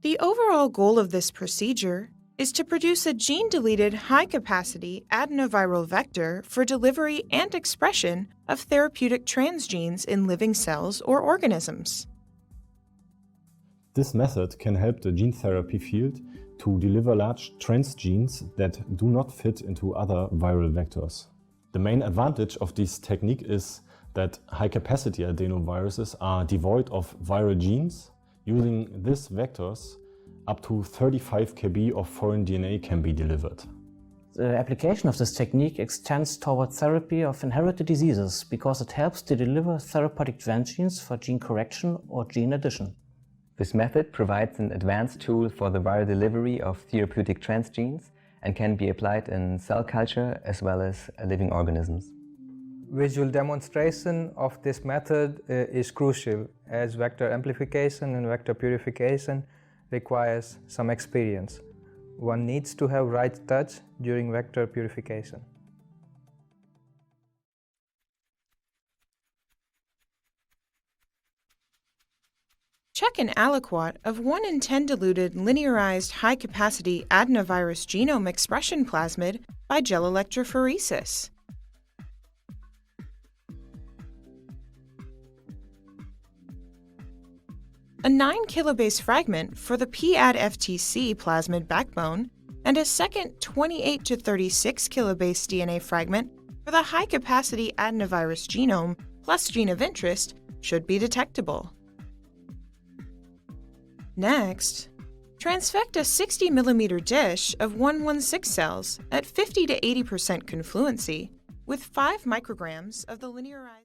The overall goal of this procedure is to produce a gene-deleted high-capacity adenoviral vector for delivery and expression of therapeutic transgenes in living cells or organisms. This method can help the gene therapy field to deliver large transgenes that do not fit into other viral vectors. The main advantage of this technique is that high-capacity adenoviruses are devoid of viral genes. Using these vectors, up to 35 kb of foreign DNA can be delivered. The application of this technique extends toward therapy of inherited diseases because it helps to deliver therapeutic transgenes for gene correction or gene addition. This method provides an advanced tool for the viral delivery of therapeutic transgenes and can be applied in cell culture as well as living organisms. Visual demonstration of this method is crucial, as vector amplification and vector purification requires some experience. One needs to have right touch during vector purification. Check an aliquot of 1 in 10 diluted linearized high-capacity adenovirus genome expression plasmid by gel electrophoresis. A 9 kilobase fragment for the PAD-FTC plasmid backbone, and a second 28 to 36 kilobase DNA fragment for the high-capacity adenovirus genome plus gene of interest should be detectable. Next, transfect a 60 mm dish of 116 cells at 50 to 80% confluency with 5 micrograms of the linearized